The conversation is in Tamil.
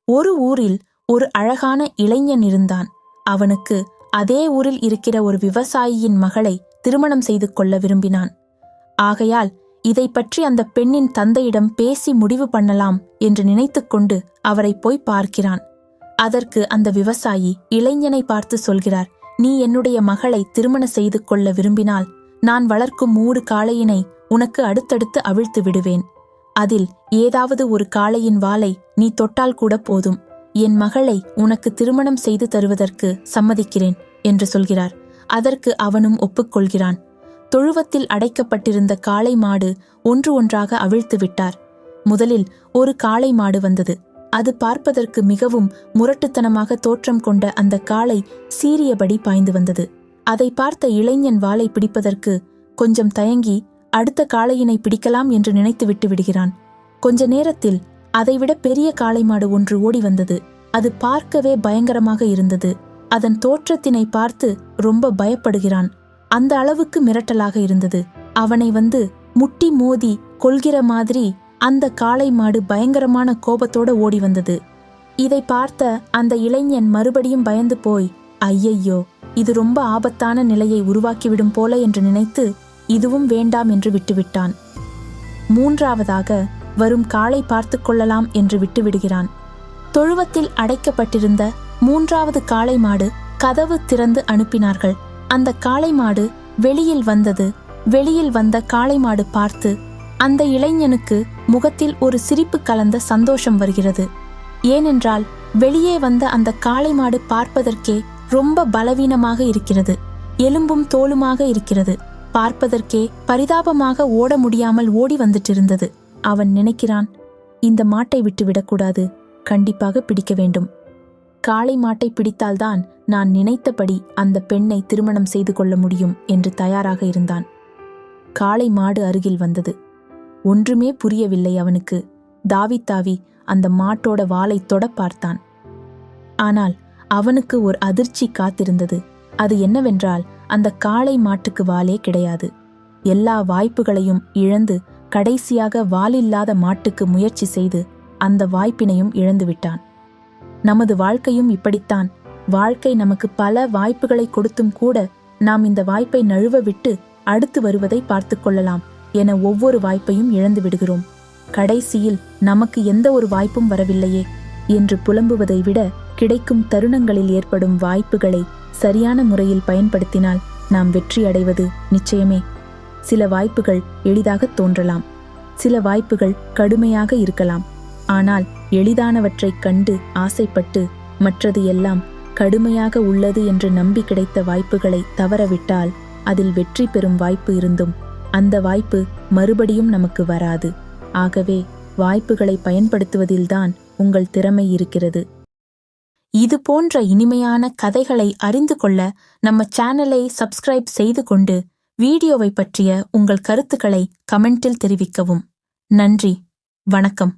ஒரு ஊரில் ஒரு அழகான இளைஞன் இருந்தான். அவனுக்கு அதே ஊரில் இருக்கிற ஒரு விவசாயியின் மகளை திருமணம் செய்து கொள்ள விரும்பினான். ஆகையால் இதை பற்றி அந்த பெண்ணின் தந்தையிடம் பேசி முடிவு பண்ணலாம் என்று நினைத்துக்கொண்டு அவரை போய் பார்க்கிறான். அதற்கு அந்த விவசாயி இளைஞனை பார்த்து சொல்கிறார், நீ என்னுடைய மகளை திருமணம் செய்து கொள்ள விரும்பினால் நான் வளர்க்கும் 3 காளையினை உனக்கு அடுத்தடுத்து அவிழ்த்து விடுவேன். அதில் ஏதாவது ஒரு காளையின் வாலை நீ தொட்டால் கூட போதும். என் மகளை உனக்கு திருமணம் செய்து தருவதற்கு சம்மதிக்கிறேன் என்று சொல்கிறார். அதற்கு அவனும் ஒப்புக்கொள்கிறான். தொழுவத்தில் அடைக்கப்பட்டிருந்த காளை மாடு ஒன்று ஒன்றாக அவிழ்த்து விட்டார். முதலில் ஒரு காளை மாடு வந்தது. அது பார்ப்பதற்கு மிகவும் முரட்டுத்தனமாக தோற்றம் கொண்ட அந்த காளை சீறியபடி பாய்ந்து வந்தது. அதை பார்த்த இளைஞன் வாளை பிடிப்பதற்கு கொஞ்சம் தயங்கி அடுத்த காளையினை பிடிக்கலாம் என்று நினைத்து விட்டு விடுகிறான். கொஞ்ச நேரத்தில் அதைவிட பெரிய காளை மாடு ஒன்று ஓடி வந்தது. அது பார்க்கவே பயங்கரமாக இருந்தது. அதன் தோற்றத்தினை பார்த்து ரொம்ப பயப்படுகிறான். அந்த அளவுக்கு மிரட்டலாக இருந்தது. அவனை வந்து முட்டி மோதி கொல்கிற மாதிரி அந்த காளை மாடு பயங்கரமான கோபத்தோட ஓடி வந்தது. இதை பார்த்த அந்த இளைஞன் மறுபடியும் பயந்து போய், ஐயையோ, இது ரொம்ப ஆபத்தான நிலையை உருவாக்கிவிடும் போல என்று நினைத்து இதுவும் வேண்டாம் என்று விட்டுவிட்டான். 3ஆவதாக வரும் காளை பார்த்து கொள்ளலாம் என்று விட்டுவிடுகிறான். தொழுவத்தில் அடைக்கப்பட்டிருந்த 3ஆவது காளை மாடு கதவு திறந்து அனுப்பினார்கள். அந்த காளை மாடு வெளியில் வந்தது. வெளியில் வந்த காளை மாடு பார்த்து அந்த இளைஞனுக்கு முகத்தில் ஒரு சிரிப்பு கலந்த சந்தோஷம் வருகிறது. ஏனென்றால் வெளியே வந்த அந்த காளை மாடு பார்ப்பதற்கே ரொம்ப பலவீனமாக இருக்கிறது. எலும்பும் தோலுமாக இருக்கிறது. பார்ப்பதற்கே பரிதாபமாக ஓட முடியாமல் ஓடி வந்துட்டு இருந்தது. அவன் நினைக்கிறான், இந்த மாட்டை விட்டு விடக்கூடாது, கண்டிப்பாக பிடிக்க வேண்டும். காளை மாட்டை பிடித்தால்தான் நான் நினைத்தபடி அந்த பெண்ணை திருமணம் செய்து கொள்ள முடியும் என்று தயாராக இருந்தான். காளை மாடு அருகில் வந்தது. ஒன்றுமே புரியவில்லை அவனுக்கு. தாவி அந்த மாட்டோட வாலை தொட பார்த்தான். ஆனால் அவனுக்கு ஒரு அதிர்ச்சி காத்திருந்தது. அது என்னவென்றால் அந்த காளை மாட்டுக்கு வாலே கிடையாது. எல்லா வாய்ப்புகளையும் இழந்து கடைசியாக வாலில்லாத மாட்டுக்கு முயற்சி செய்து அந்த வாய்ப்பினையும் இழந்து விட்டான். நமது வாழ்க்கையும் இப்படித்தான். வாழ்க்கை நமக்கு பல வாய்ப்புகளை கொடுத்தும் கூட நாம் இந்த வாய்ப்பை நழுவ விட்டு அடுத்து வருவதை பார்த்து கொள்ளலாம் என ஒவ்வொரு வாய்ப்பையும் இழந்து விடுகிறோம். கடைசியில் நமக்கு எந்த ஒரு வாய்ப்பும் வரவில்லையே என்று புலம்புவதை விட கிடைக்கும் தருணங்களில் ஏற்படும் வாய்ப்புகளை சரியான முறையில் பயன்படுத்தினால் நாம் வெற்றி அடைவது நிச்சயமே. சில வாய்ப்புகள் எளிதாக தோன்றலாம், சில வாய்ப்புகள் கடுமையாக இருக்கலாம். ஆனால் எளிதானவற்றைக் கண்டு ஆசைப்பட்டு மற்றது எல்லாம் கடுமையாக உள்ளது என்று நம்பி கிடைத்த வாய்ப்புகளை தவறவிட்டால் அதில் வெற்றி பெறும் வாய்ப்பு இருந்தும் அந்த வாய்ப்பு மறுபடியும் நமக்கு வராது. ஆகவே வாய்ப்புகளை பயன்படுத்துவதில்தான் உங்கள் திறமை இருக்கிறது. இது போன்ற இனிமையான கதைகளை அறிந்து கொள்ள நம்ம சேனலை சப்ஸ்கிரைப் செய்து கொண்டு வீடியோவை பற்றிய உங்கள் கருத்துக்களை கமெண்டில் தெரிவிக்கவும். நன்றி, வணக்கம்.